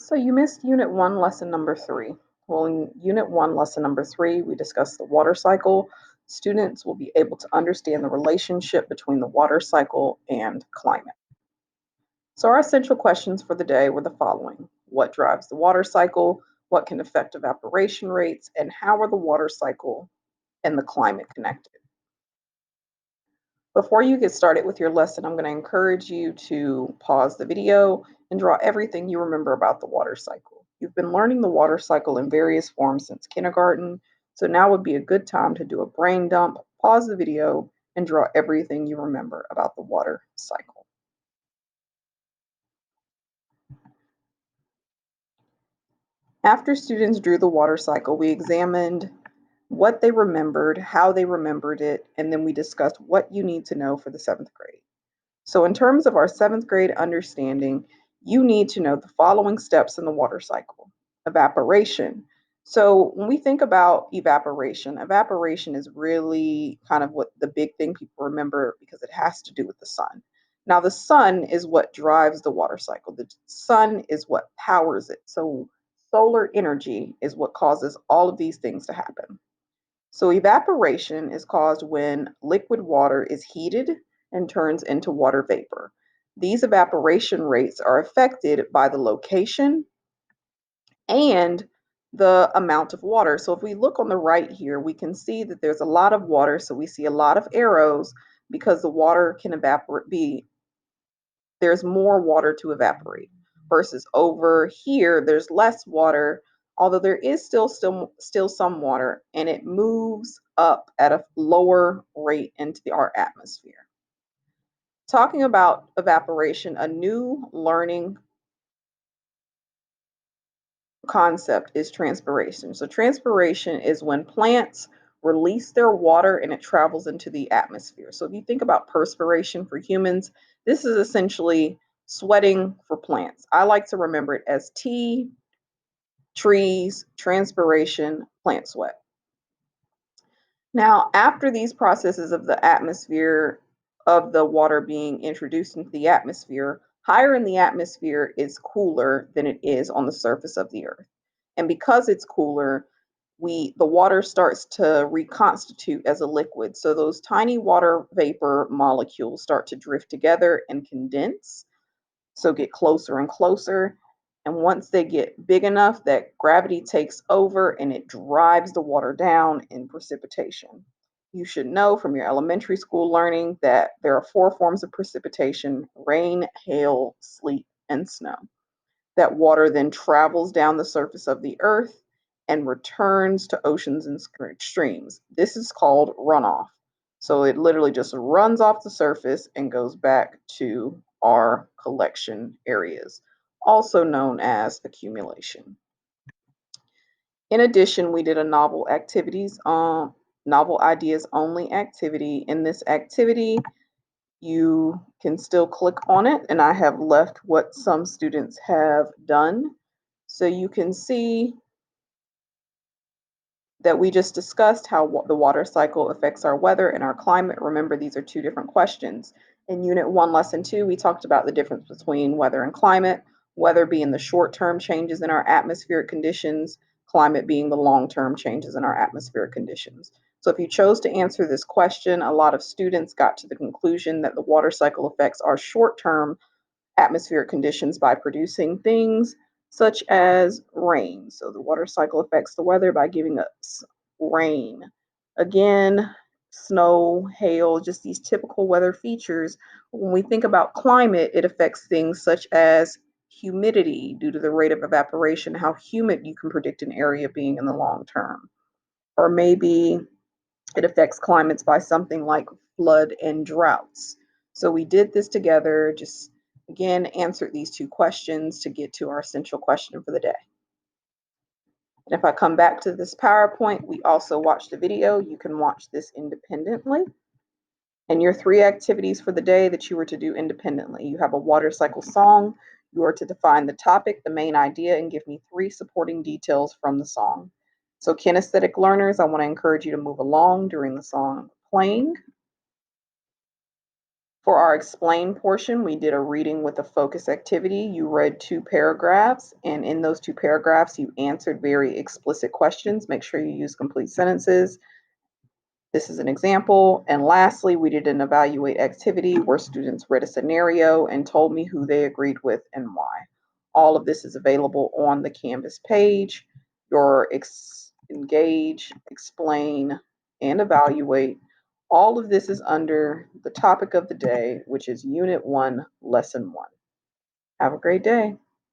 So you missed Unit 1, Lesson number 3. Well, in Unit 1, Lesson number 3, we discussed the water cycle. Students will be able to understand the relationship between the water cycle and climate. So our essential questions for the day were the following. What drives the water cycle? What can affect evaporation rates? And how are the water cycle and the climate connected? Before you get started with your lesson, I'm going to encourage you to pause the video and draw everything you remember about the water cycle. You've been learning the water cycle in various forms since kindergarten, so now would be a good time to do a brain dump, pause the video, and draw everything you remember about the water cycle. After students drew the water cycle, we examined what they remembered, how they remembered it, and then we discussed what you need to know for the 7th grade. So in terms of our 7th grade understanding, you need to know the following steps in the water cycle. Evaporation. So when we think about evaporation is really kind of what the big thing people remember because it has to do with the sun. Now the sun is what drives the water cycle. The sun is what powers it. So solar energy is what causes all of these things to happen. So evaporation is caused when liquid water is heated and turns into water vapor. These evaporation rates are affected by the location and the amount of water. So if we look on the right here, we can see that there's a lot of water. So we see a lot of arrows because the water can there's more water to evaporate versus over here there's less water, although there is still some water, and it moves up at a lower rate into our atmosphere. Talking about evaporation, a new learning concept is transpiration. So transpiration is when plants release their water and it travels into the atmosphere. So if you think about perspiration for humans, this is essentially sweating for plants. I like to remember it as T, trees, transpiration, plant sweat. Now, after these processes of the atmosphere, of the water being introduced into the atmosphere, higher in the atmosphere is cooler than it is on the surface of the earth. And because it's cooler, the water starts to reconstitute as a liquid. So those tiny water vapor molecules start to drift together and condense, so get closer and closer. And once they get big enough that gravity takes over and it drives the water down in precipitation. You should know from your elementary school learning that there are 4 forms of precipitation: rain, hail, sleet, and snow. That water then travels down the surface of the earth and returns to oceans and streams. This is called runoff. So it literally just runs off the surface and goes back to our collection areas, also known as accumulation. In addition, we did a novel ideas only activity. In this activity, you can still click on it, and I have left what some students have done. So you can see that we just discussed how the water cycle affects our weather and our climate. Remember, these are 2 different questions. In Unit 1, Lesson 2, we talked about the difference between weather and climate, weather being the short-term changes in our atmospheric conditions, climate being the long-term changes in our atmospheric conditions. So if you chose to answer this question, a lot of students got to the conclusion that the water cycle affects our short-term atmospheric conditions by producing things such as rain. So the water cycle affects the weather by giving us rain. Again, snow, hail, just these typical weather features. When we think about climate, it affects things such as humidity due to the rate of evaporation, how humid you can predict an area being in the long term. Or maybe it affects climates by something like flood and droughts. So we did this together, just again answered these 2 questions to get to our essential question for the day. And if I come back to this PowerPoint, we also watched a video. You can watch this independently. And your 3 activities for the day that you were to do independently. You have a water cycle song. You are to define the topic, the main idea, and give me 3 supporting details from the song. So kinesthetic learners, I want to encourage you to move along during the song playing. For our explain portion, we did a reading with a focus activity. You read 2 paragraphs, and in those 2 paragraphs, you answered very explicit questions. Make sure you use complete sentences. This is an example. And lastly, we did an evaluate activity where students read a scenario and told me who they agreed with and why. All of this is available on the Canvas page. Your engage, explain, and evaluate. All of this is under the topic of the day, which is Unit 1, Lesson 1. Have a great day.